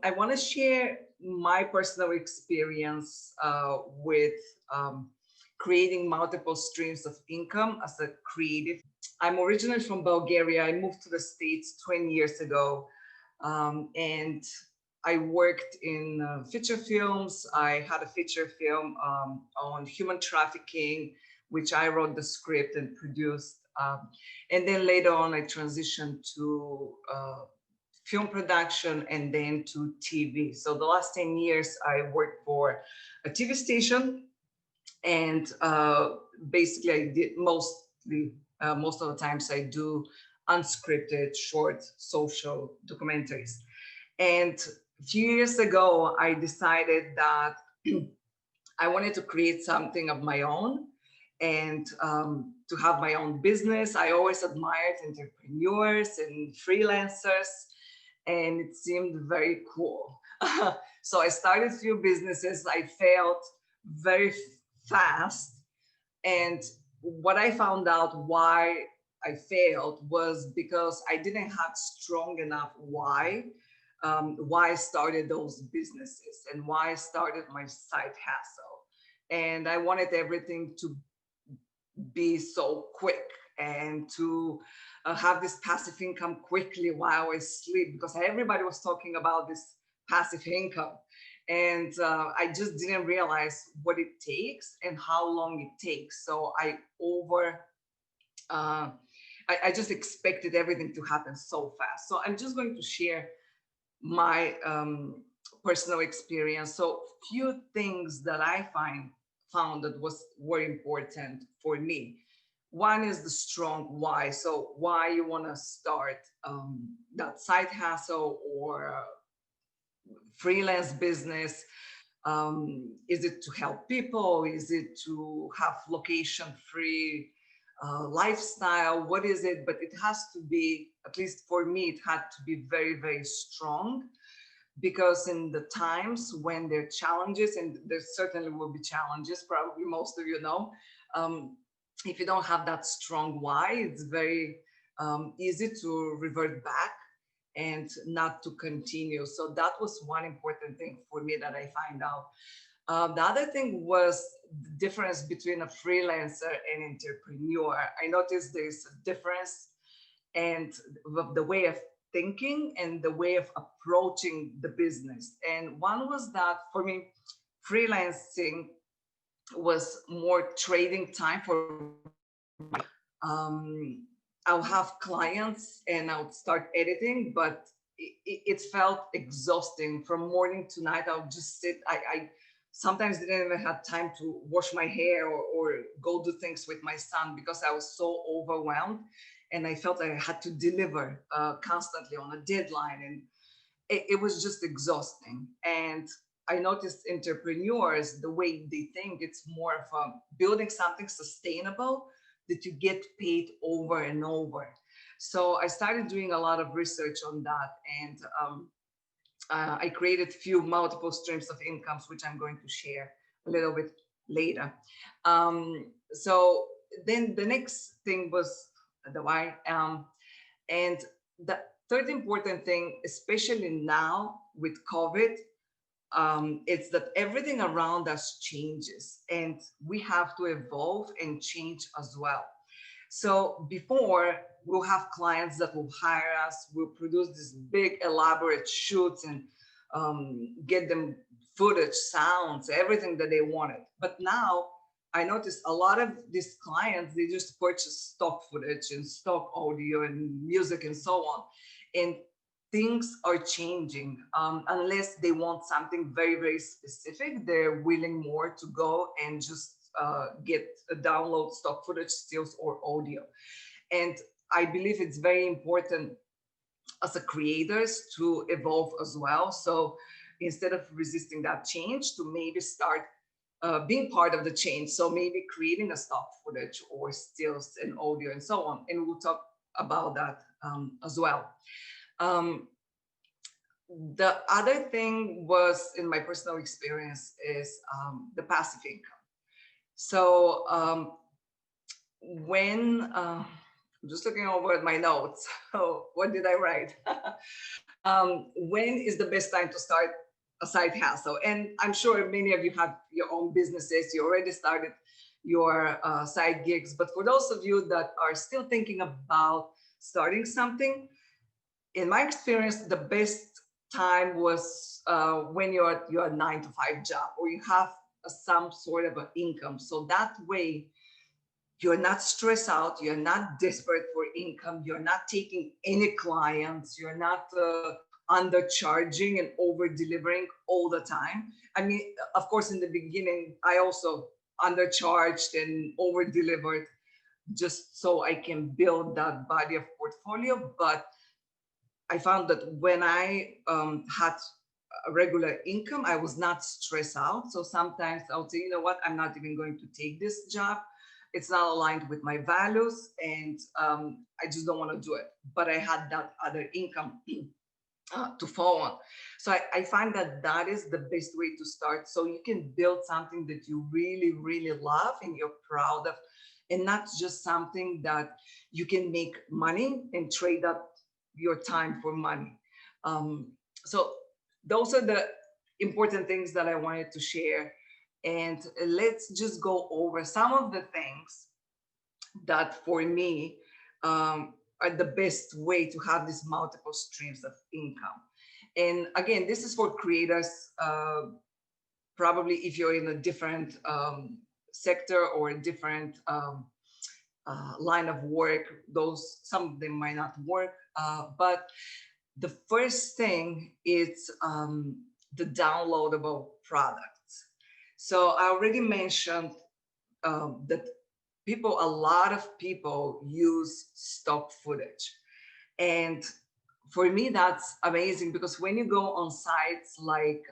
I want to share my personal experience with creating multiple streams of income as a creative. I'm originally from Bulgaria. I moved to the States 20 years ago, and I worked in feature films. I had a feature film on human trafficking, which I wrote the script and produced. And then later on, I transitioned to film production and then to TV. So the last 10 years, I worked for a TV station, and basically I did most of the times I do unscripted short social documentaries. And a few years ago, I decided that I wanted to create something of my own and to have my own business. I always admired entrepreneurs and freelancers, and it seemed very cool. So I started a few businesses. I failed very fast. And what I found out why I failed was because I didn't have strong enough why I started those businesses and why I started my side hustle. And I wanted everything to be so quick and to have this passive income quickly while I sleep, because everybody was talking about this passive income. And I just didn't realize what it takes and how long it takes. So I just expected everything to happen so fast. So I'm just going to share my personal experience. So few things that I found that were important for me. One is the strong why. So why you want to start that side hustle or freelance business. Is it to help people? Is it to have location-free lifestyle? What is it? But it has to be, at least for me, it had to be very, very strong, because in the times when there are challenges, and there certainly will be challenges, probably most of you know, if you don't have that strong why, it's very easy to revert back and not to continue. So that was one important thing for me that I find out. The other thing was the difference between a freelancer and entrepreneur. I noticed there's a difference, and the way of thinking and the way of approaching the business. And one was that for me, freelancing was more trading time for I'll have clients and I'll start editing, but it felt exhausting from morning to night. I'll just sit. I sometimes didn't even have time to wash my hair or go do things with my son because I was so overwhelmed, and I felt like I had to deliver constantly on a deadline, and it was just exhausting. And I noticed entrepreneurs, the way they think, it's more of building something sustainable that you get paid over and over. So I started doing a lot of research on that, and I created multiple streams of incomes, which I'm going to share a little bit later. So then the next thing was the why. And the third important thing, especially now with COVID, it's that everything around us changes, and we have to evolve and change as well. So before, we'll have clients that will hire us, we'll produce these big elaborate shoots and get them footage, sounds, everything that they wanted. But now I noticed a lot of these clients, they just purchase stock footage and stock audio and music and so on. And things are changing. Unless they want something very, very specific, they're willing more to go and just get a download stock footage, stills, or audio. And I believe it's very important as a creators to evolve as well. So instead of resisting that change, to maybe start being part of the change. So maybe creating a stock footage or stills and audio and so on. And we'll talk about that as well. The other thing was, in my personal experience, is the passive income. So when I'm just looking over at my notes, so what did I write? When is the best time to start a side hustle? And I'm sure many of you have your own businesses. You already started your side gigs. But for those of you that are still thinking about starting something, in my experience, the best time was when you're at your 9 to 5 job, or you have some sort of an income. So that way, you're not stressed out, you're not desperate for income, you're not taking any clients, you're not undercharging and over delivering all the time. I mean, of course, in the beginning, I also undercharged and over delivered just so I can build that body of portfolio. But I found that when I had a regular income, I was not stressed out. So sometimes I would say, you know what, I'm not even going to take this job. It's not aligned with my values, and I just don't want to do it. But I had that other income to fall on. So I find that that is the best way to start. So you can build something that you really, really love and you're proud of, and not just something that you can make money and trade up your time for money. So those are the important things that I wanted to share. And let's just go over some of the things that for me are the best way to have these multiple streams of income. And again, this is for creators. Probably if you're in a different sector or a different line of work, those some of them might not work. But the first thing is the downloadable products. So I already mentioned that a lot of people use stock footage. And for me, that's amazing, because when you go on sites like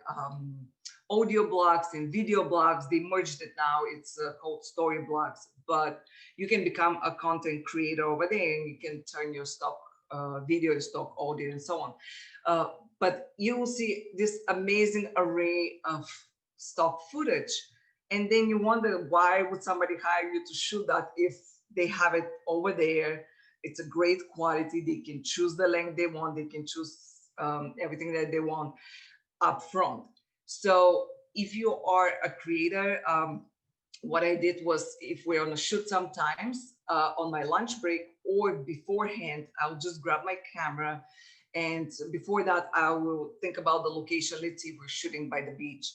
audio blogs and video blogs, they merged it now, it's called story blogs, but you can become a content creator over there and you can turn your stock video, stock audio, and so on. But you will see this amazing array of stock footage. And then you wonder, why would somebody hire you to shoot that if they have it over there? It's a great quality. They can choose the length they want. They can choose everything that they want up front. So if you are a creator, what I did was, if we're on a shoot sometimes on my lunch break or beforehand, I'll just grab my camera. And before that, I will think about the location. Let's say we're shooting by the beach.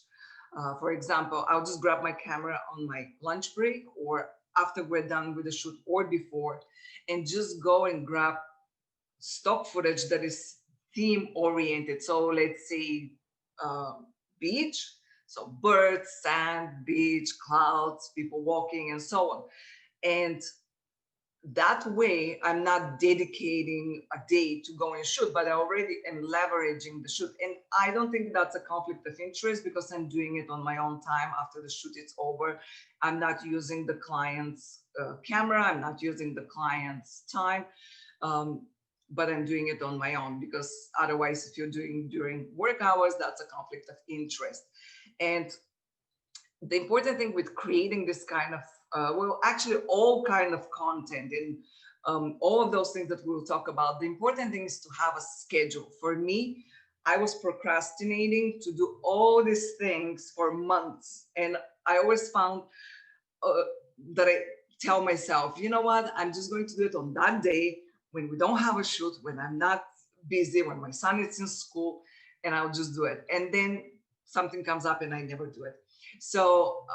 For example, I'll just grab my camera on my lunch break or after we're done with the shoot or before, and just go and grab stock footage that is theme oriented. So let's say beach, so birds, sand, beach, clouds, people walking, and so on. And that way, I'm not dedicating a day to go and shoot, but I already am leveraging the shoot. And I don't think that's a conflict of interest, because I'm doing it on my own time after the shoot is over. I'm not using the client's camera. I'm not using the client's time, but I'm doing it on my own, because otherwise, if you're doing during work hours, that's a conflict of interest. And the important thing with creating this kind of well, actually all kind of content and all of those things that we'll talk about, the important thing is to have a schedule. For me, I was procrastinating to do all these things for months, and I always found that I tell myself, you know what, I'm just going to do it on that day when we don't have a shoot, when I'm not busy, when my son is in school, and I'll just do it. And then something comes up and I never do it. So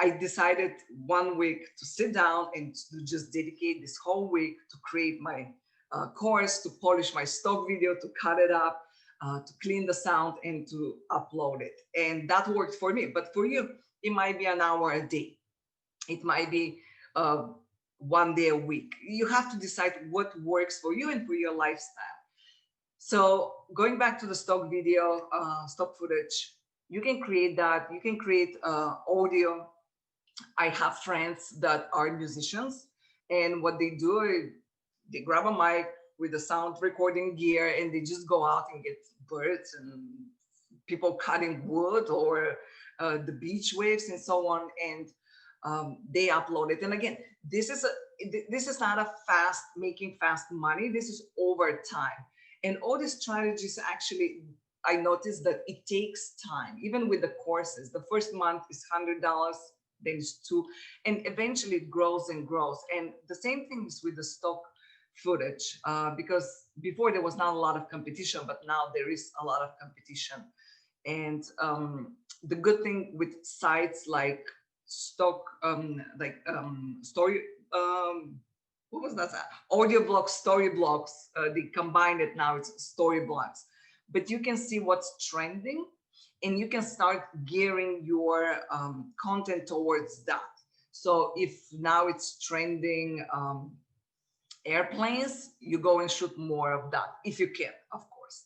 I decided 1 week to sit down and to just dedicate this whole week to create my course, to polish my stock video, to cut it up, to clean the sound, and to upload it. And that worked for me. But for you, it might be an hour a day. It might be 1 day a week. You have to decide what works for you and for your lifestyle. So going back to the stock video, stock footage, you can create that. You can create audio. I have friends that are musicians, and what they do is they grab a mic with the sound recording gear and they just go out and get birds and people cutting wood or the beach waves and so on, and they upload it. And again, this is not a fast making fast money. This is over time. And all these strategies actually, I noticed that it takes time, even with the courses. The first month is $100, then it's two, and eventually it grows and grows. And the same thing is with the stock footage, because before there was not a lot of competition, but now there is a lot of competition. And the good thing with sites like stock, story, what was that? Audio blogs, story blogs. They combined it now. It's story blogs, but you can see what's trending, and you can start gearing your content towards that. So if now it's trending airplanes, you go and shoot more of that if you can, of course.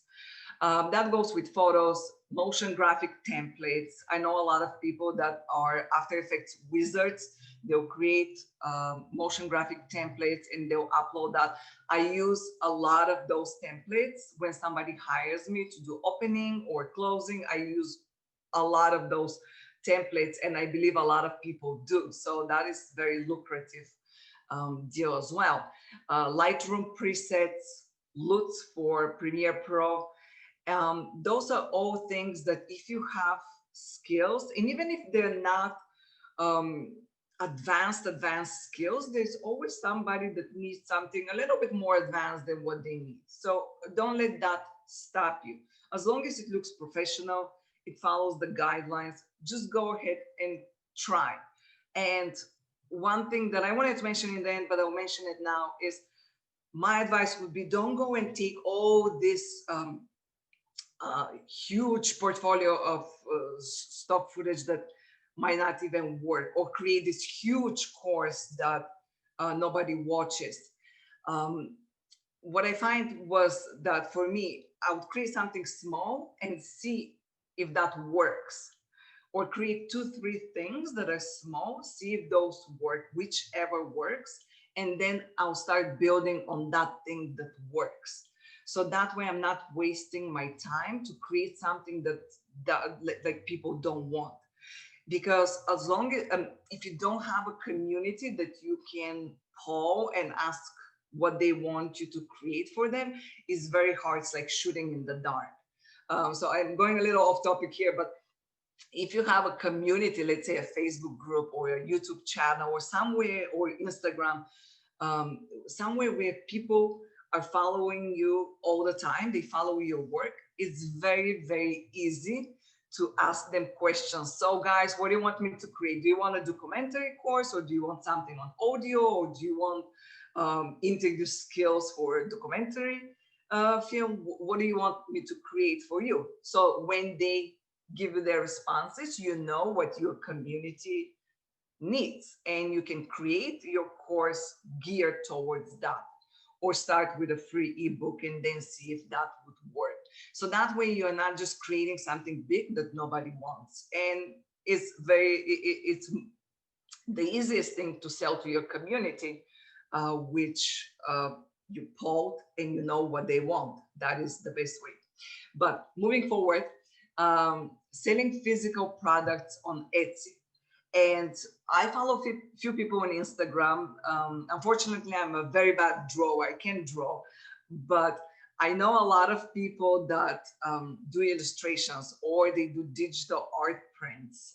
That goes with photos, motion graphic templates. I know a lot of people that are After Effects wizards. They'll create motion graphic templates and they'll upload that. I use a lot of those templates when somebody hires me to do opening or closing. I use a lot of those templates, and I believe a lot of people do. So that is very lucrative deal as well. Lightroom presets, LUTs for Premiere Pro. Those are all things that if you have skills, and even if they're not advanced skills, there's always somebody that needs something a little bit more advanced than what they need. So don't let that stop you. As long as it looks professional, it follows the guidelines, just go ahead and try. And one thing that I wanted to mention in the end, but I'll mention it now, is my advice would be don't go and take all this huge portfolio of stock footage that might not even work, or create this huge course that nobody watches. What I find was that for me, I would create something small and see if that works, or create 2-3 things that are small, see if those work, whichever works, and then I'll start building on that thing that works. So that way I'm not wasting my time to create something that like people don't want. Because as long as if you don't have a community that you can call and ask what they want you to create for them, it's very hard. It's like shooting in the dark. So I'm going a little off topic here, but if you have a community, let's say a Facebook group or a YouTube channel or somewhere, or Instagram, somewhere where people are following you all the time, they follow your work, it's very, very easy to ask them questions. So guys, what do you want me to create? Do you want a documentary course, or do you want something on audio, or do you want interview skills for a documentary film? What do you want me to create for you? So when they give you their responses, you know what your community needs, and you can create your course geared towards that, or start with a free ebook and then see if that would work. So that way you're not just creating something big that nobody wants. And it's the easiest thing to sell to your community, which you polled and you know what they want. That is the best way. But moving forward, selling physical products on Etsy. And I follow a few people on Instagram. Unfortunately, I'm a very bad drawer. I can't draw, but I know a lot of people that do illustrations, or they do digital art prints,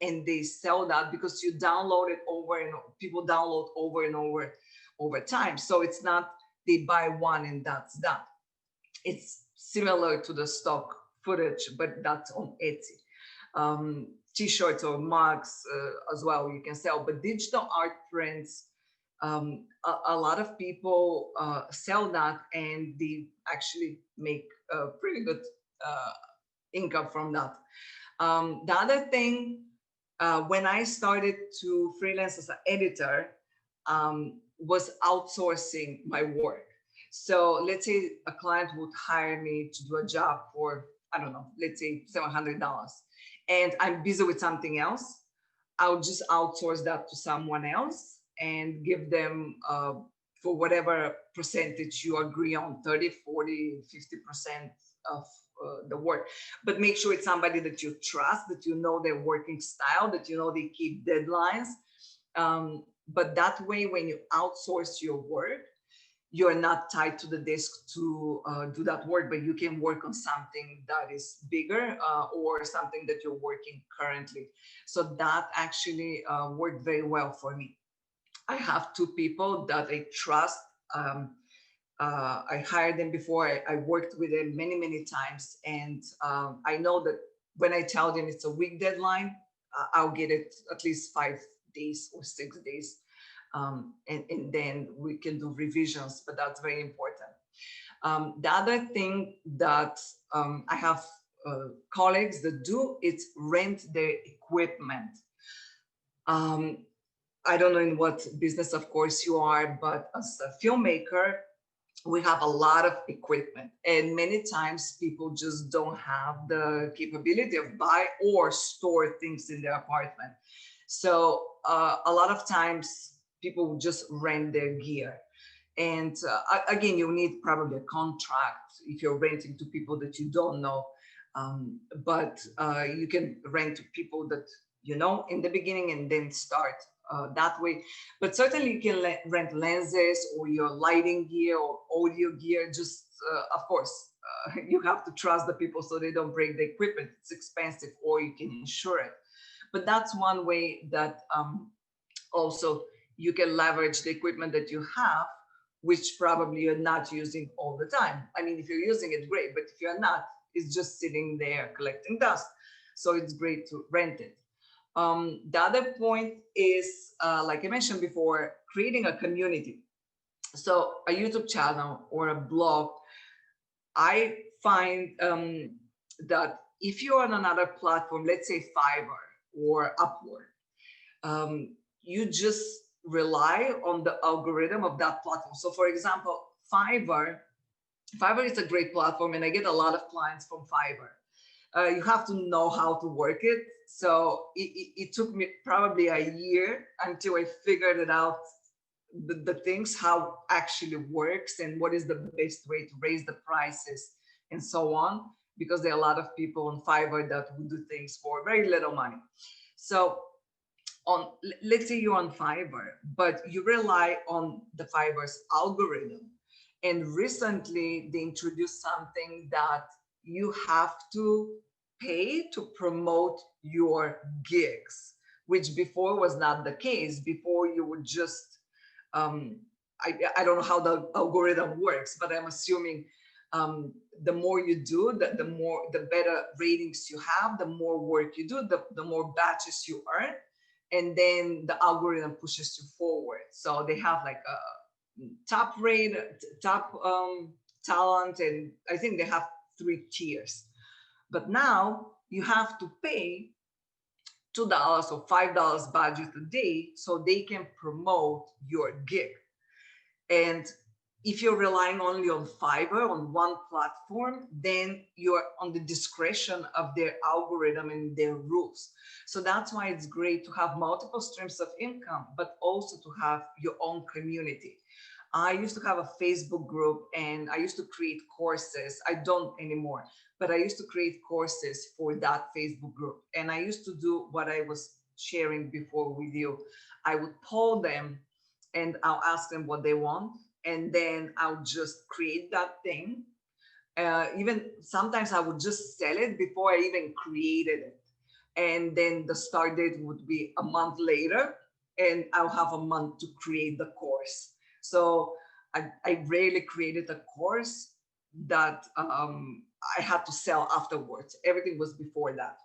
and they sell that because you download it over, and people download over and over time. So it's not they buy one and that's that. It's similar to the stock footage, but that's on Etsy. T-shirts or mugs as well you can sell, but digital art prints, a lot of people sell that, and they actually make a pretty good income from that. The other thing, when I started to freelance as an editor, was outsourcing my work. So let's say a client would hire me to do a job for, I don't know, let's say $700, and I'm busy with something else. I'll just outsource that to someone else and give them for whatever percentage you agree on, 30, 40, 50% of the work. But make sure it's somebody that you trust, that you know their working style, that you know they keep deadlines. But that way, when you outsource your work, you're not tied to the desk to do that work, but you can work on something that is bigger or something that you're working currently. So that actually worked very well for me. I have two people that I trust. Um, I hired them before. I worked with them many, many times. And I know that when I tell them it's a week deadline, I'll get it at least 5 days or 6 days. And then we can do revisions, but that's very important. The other thing that I have colleagues that do is rent their equipment. Um, I don't know in what business, of course, you are, but as a filmmaker, we have a lot of equipment, and many times people just don't have the capability of buy or store things in their apartment. So a lot of times people just rent their gear. And again, you need probably a contract if you're renting to people that you don't know. But you can rent to people that you know in the beginning and then start that way. But certainly you can rent lenses or your lighting gear or audio gear. Just, of course, you have to trust the people so they don't break the equipment. It's expensive, or you can insure it. But that's one way that also you can leverage the equipment that you have, which probably you're not using all the time. I mean, if you're using it, great, but if you're not, it's just sitting there collecting dust. So it's great to rent it. The other point is, like I mentioned before, creating a community. So a YouTube channel or a blog, I find that if you're on another platform, let's say Fiverr or Upwork, you just rely on the algorithm of that platform. So for example, Fiverr is a great platform, and I get a lot of clients from Fiverr. You have to know how to work it. So it took me probably a year until I figured it out, the things, how actually works and what is the best way to raise the prices and so on, because there are a lot of people on Fiverr that will do things for very little money. So on, let's say you're on Fiverr, but you rely on the Fiverr's algorithm. And recently they introduced something that you have to pay to promote your gigs, which before was not the case. Before you would just, I don't know how the algorithm works, but I'm assuming the more you do, the better ratings you have, the more work you do, the more batches you earn, and then the algorithm pushes you forward. So they have like a top rate, top talent, and I think they have 3 tiers. But now you have to pay $2 or $5 budget a day so they can promote your gig. And if you're relying only on Fiverr, on one platform, then you're on the discretion of their algorithm and their rules. So that's why it's great to have multiple streams of income, but also to have your own community. I used to have a Facebook group, and I used to create courses. I don't anymore, but I used to create courses for that Facebook group. And I used to do what I was sharing before with you. I would poll them and I'll ask them what they want, and then I'll just create that thing. Even sometimes I would just sell it before I even created it. And then the start date would be a month later, and I'll have a month to create the course. So I rarely created a course that I had to sell afterwards. Everything was before that.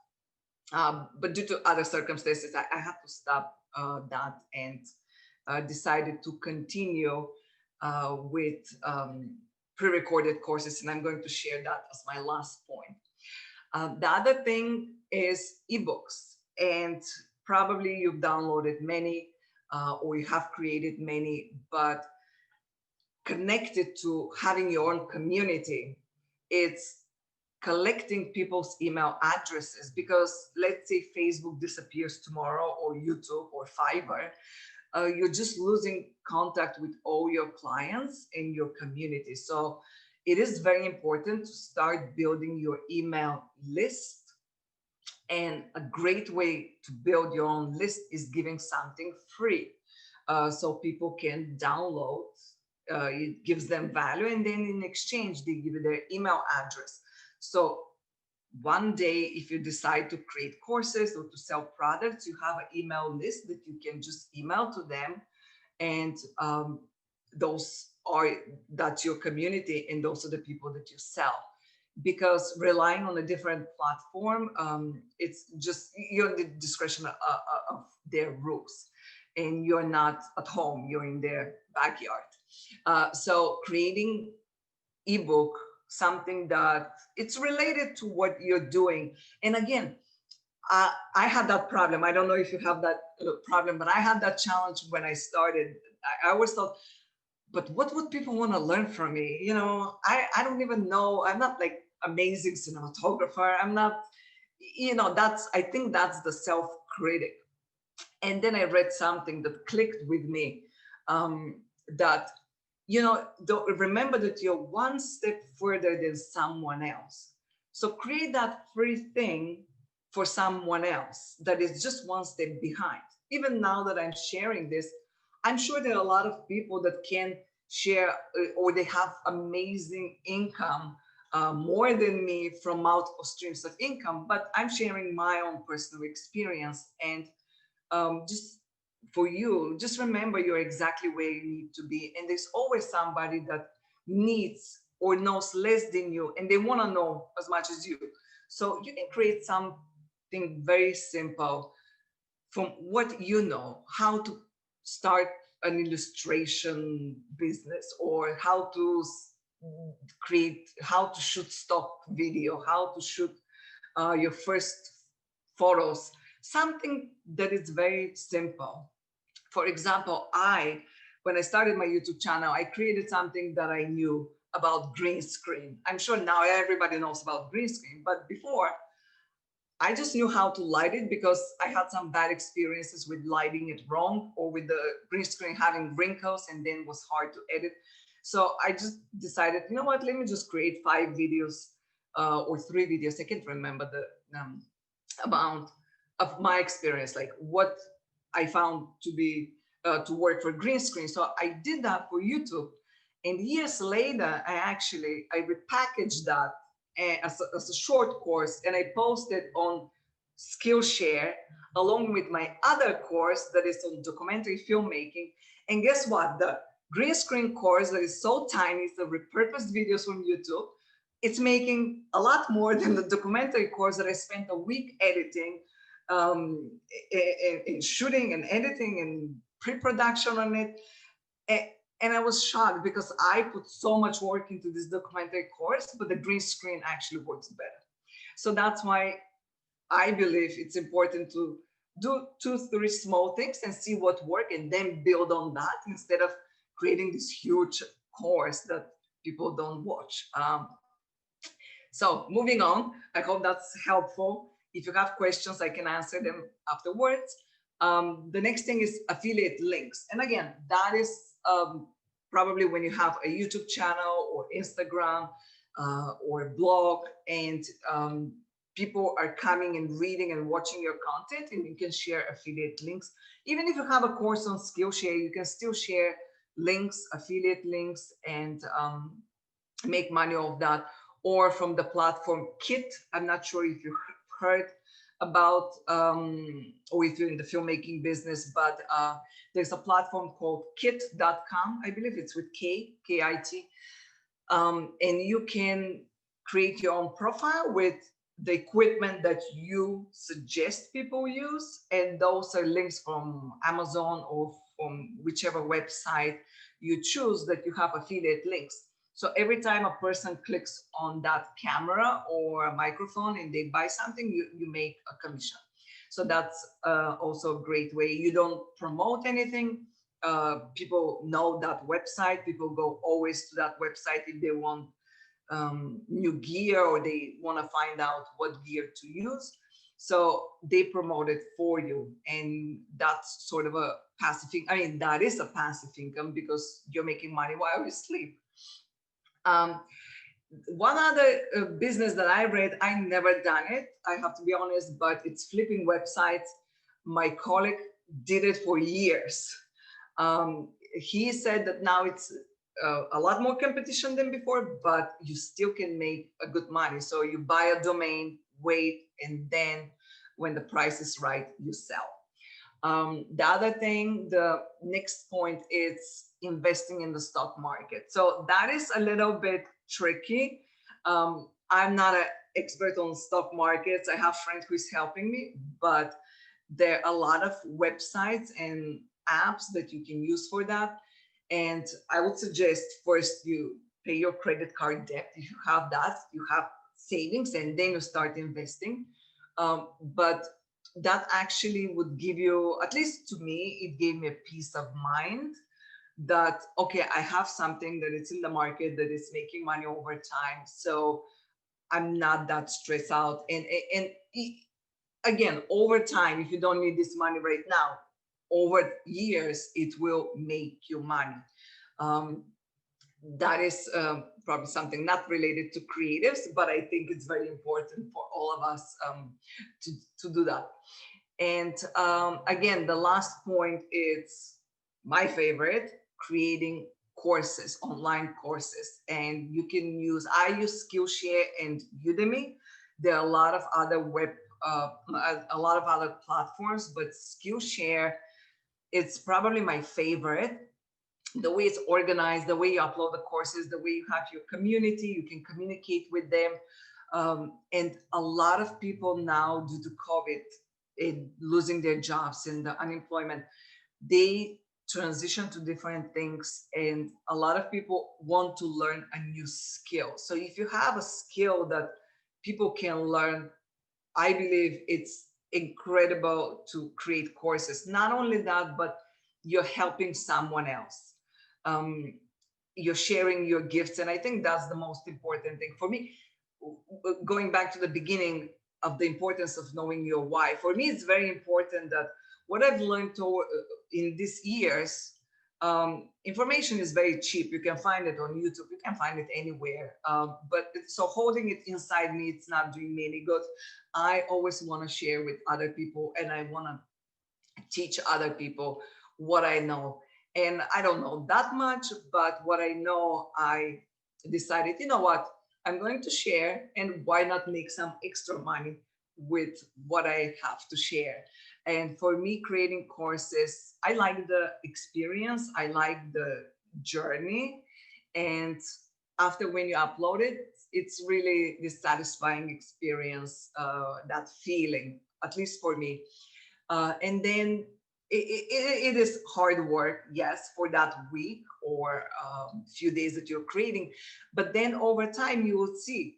But due to other circumstances, I had to stop that, and decided to continue with pre-recorded courses. And I'm going to share that as my last point. The other thing is ebooks, and probably you've downloaded many or you have created many, but connected to having your own community, it's collecting people's email addresses. Because let's say Facebook disappears tomorrow, or YouTube or Fiverr, you're just losing contact with all your clients in your community. So it is very important to start building your email list. And a great way to build your own list is giving something free. So people can download it gives them value, and then in exchange they give you their email address. So one day, if you decide to create courses or to sell products, you have an email list that you can just email to them, and that's your community, and those are the people that you sell. Because relying on a different platform, it's just you're in the discretion of their rules, and you're not at home, you're in their backyard. So creating ebook, something that it's related to what you're doing. And again, I had that problem. I don't know if you have that problem, but I had that challenge when I started. I always thought, but what would people want to learn from me? You know, I don't even know. I'm not like amazing cinematographer. I'm not, you know, I think that's the self-critic. And then I read something that clicked with me, that, you know, remember that you're one step further than someone else. So create that free thing for someone else that is just one step behind. Even now that I'm sharing this, I'm sure there are a lot of people that can share, or they have amazing income, more than me, from multiple streams of income, but I'm sharing my own personal experience. And just for you, just remember you're exactly where you need to be. And there's always somebody that needs or knows less than you, and they want to know as much as you. So you can create something very simple from what you know, how to start an illustration business, or how to how to shoot stock video, how to shoot your first photos, something that is very simple. For example, when I started my YouTube channel, I created something that I knew about green screen. I'm sure now everybody knows about green screen, but before, I just knew how to light it because I had some bad experiences with lighting it wrong, or with the green screen having wrinkles and then was hard to edit. So I just decided, you know what, let me just create 5 videos, or 3 videos. I can't remember the amount of my experience, like what I found to be to work for green screen. So I did that for YouTube. And years later, I repackaged that as a short course, and I posted on Skillshare along with my other course that is on documentary filmmaking. And guess what? The green screen course that is so tiny, it's the repurposed videos from YouTube. It's making a lot more than the documentary course that I spent a week editing, in shooting and editing and pre-production on it. And I was shocked because I put so much work into this documentary course, but the green screen actually works better. So that's why I believe it's important to do 2, 3 small things and see what works, and then build on that, instead of creating this huge course that people don't watch. So moving on, I hope that's helpful. If you have questions, I can answer them afterwards. The next thing is affiliate links. And again, that is probably when you have a YouTube channel or Instagram, or a blog, and people are coming and reading and watching your content, and you can share affiliate links. Even if you have a course on Skillshare, you can still share links, affiliate links, and make money off that. Or from the platform Kit. I'm not sure if you heard about, or if you're in the filmmaking business, but there's a platform called kit.com. I believe it's with K-I-T. And you can create your own profile with the equipment that you suggest people use. And those are links from Amazon or from whichever website you choose that you have affiliate links. So every time a person clicks on that camera or a microphone and they buy something, you make a commission. So that's also a great way. You don't promote anything. People know that website. People go always to that website if they want new gear, or they want to find out what gear to use. So they promote it for you. And that's sort of a passive income. I mean, that is a passive income because you're making money while you sleep. One other business that I read, I never done it, I have to be honest, but it's flipping websites. My colleague did it for years. He said that now it's a lot more competition than before, but you still can make a good money. So you buy a domain, wait, and then when the price is right, you sell. The other thing, the next point is investing in the stock market. So that is a little bit tricky. I'm not an expert on stock markets. I have friends who is helping me, but there are a lot of websites and apps that you can use for that. And I would suggest first you pay your credit card debt. If you have that, you have savings, and then you start investing. But that actually would give you, at least to me, it gave me a peace of mind that, okay, I have something that is in the market that is making money over time. So I'm not that stressed out. And again, over time, if you don't need this money right now, over years, it will make you money. Um, that is probably something not related to creatives, but I think it's very important for all of us to do that. And again, the last point is my favorite, creating courses, online courses. And you can use, I use Skillshare and Udemy. There are a lot of other a lot of other platforms, but Skillshare, it's probably my favorite. The way it's organized, the way you upload the courses, the way you have your community, you can communicate with them. And a lot of people now, due to COVID, losing their jobs and the unemployment, they transition to different things. And a lot of people want to learn a new skill. So if you have a skill that people can learn, I believe it's incredible to create courses. Not only that, but you're helping someone else. Um, you're sharing your gifts. And I think that's the most important thing for me. Going back to the beginning of the importance of knowing your why, for me, it's very important that what I've learned in these years, information is very cheap. You can find it on YouTube. You can find it anywhere. So holding it inside me, it's not doing me any good. I always want to share with other people, and I want to teach other people what I know. And I don't know that much, but what I know, I decided, you know what, I'm going to share, and why not make some extra money with what I have to share. And for me, creating courses, I like the experience, I like the journey. And after when you upload it, it's really the satisfying experience, that feeling, at least for me. And then it is hard work, yes, for that week or few days that you're creating. But then over time, you will see.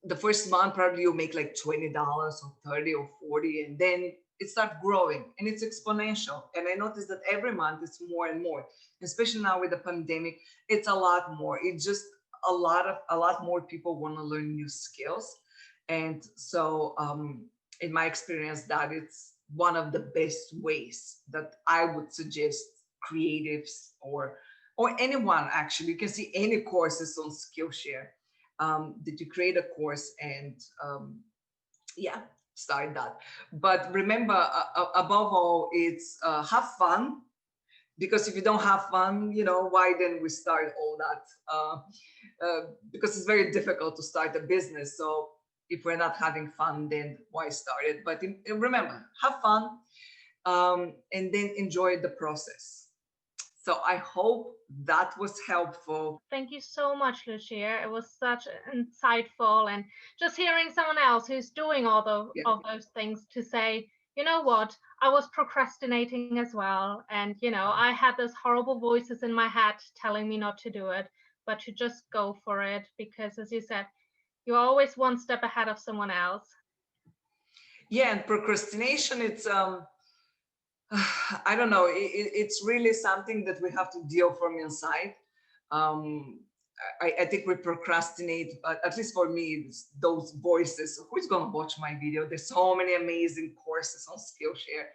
The first month, probably you'll make like $20 or 30 or 40, and then it starts growing and it's exponential. And I noticed that every month it's more and more, especially now with the pandemic, it's a lot more. It's just a lot more people want to learn new skills. And so in my experience, that it's one of the best ways that I would suggest creatives or anyone, actually. You can see any courses on Skillshare, that you create a course and yeah, start that. But remember, above all, it's have fun, because if you don't have fun, why then we start all that? Because it's very difficult to start a business. So if we're not having fun, then why start it? But remember, have fun, and then enjoy the process. So I hope that was helpful. Thank you so much, Lucia. It was such insightful, and just hearing someone else who's doing all Yeah. of those things to say, you know what, I was procrastinating as well, and I had those horrible voices in my head telling me not to do it, but to just go for it, because as you said, you're always one step ahead of someone else. Yeah, and procrastination, it's I don't know, it's really something that we have to deal from inside. um I think we procrastinate, but at least for me, it's those voices. Who's going to watch my video? There's so many amazing courses on Skillshare.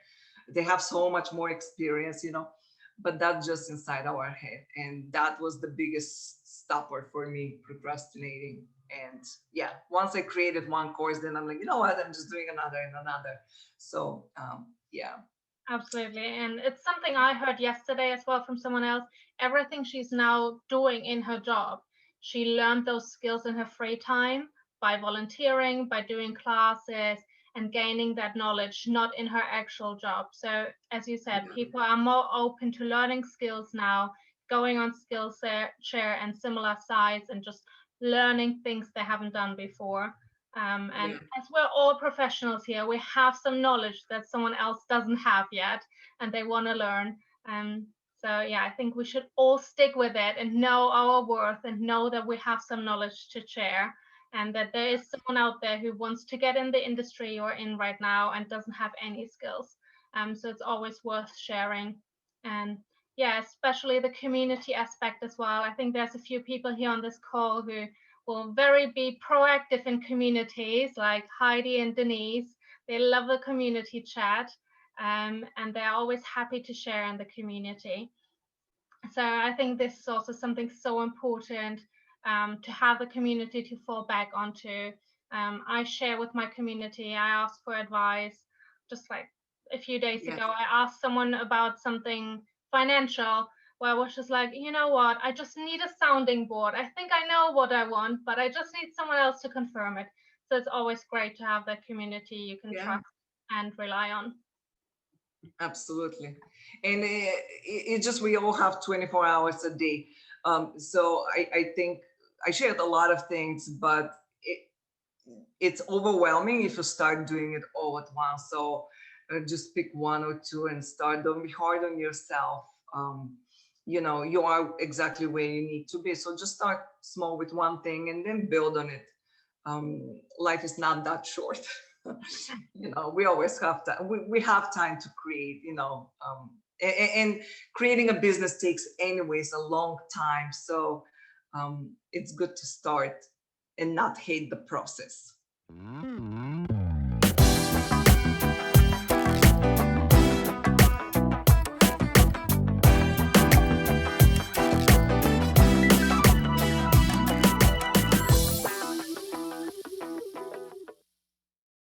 They have so much more experience, but that's just inside our head. And that was the biggest stopper for me, procrastinating. And yeah, once I created one course, then I'm like, you know what? I'm just doing another and another. So yeah. Absolutely. And it's something I heard yesterday as well from someone else. Everything she's now doing in her job, she learned those skills in her free time by volunteering, by doing classes, and gaining that knowledge, not in her actual job. So, as you said, Yeah, people are more open to learning skills now, going on Skillshare and similar sites, and just learning things they haven't done before. And yeah, as we're all professionals here, we have some knowledge that someone else doesn't have yet, and they want to learn. So yeah, I think we should all stick with it and know our worth and know that we have some knowledge to share, and that there is someone out there who wants to get in the industry you're in right now and doesn't have any skills. So it's always worth sharing. And yeah, especially the community aspect as well. I think there's a few people here on this call who will very be proactive in communities like Heidi and Denise. They love the community chat, and they're always happy to share in the community. So I think this is also something so important, to have the community to fall back onto. I share with my community. I ask for advice. Just like a few days yes, ago, I asked someone about something financial, where I was just like, you know what, I just need a sounding board. I think I know what I want, but I just need someone else to confirm it. So it's always great to have that community you can yeah, trust and rely on. absolutely. And it just, we all have 24 hours a day. So I think I shared a lot of things, but it's overwhelming if you start doing it all at once. So just pick one or two and start. Don't be hard on yourself. You know, you are exactly where you need to be. So just start small with one thing and then build on it. Life is not that short. You know, we always have time. We have time to create, you know, and creating a business takes anyways a long time. So it's good to start and not hate the process.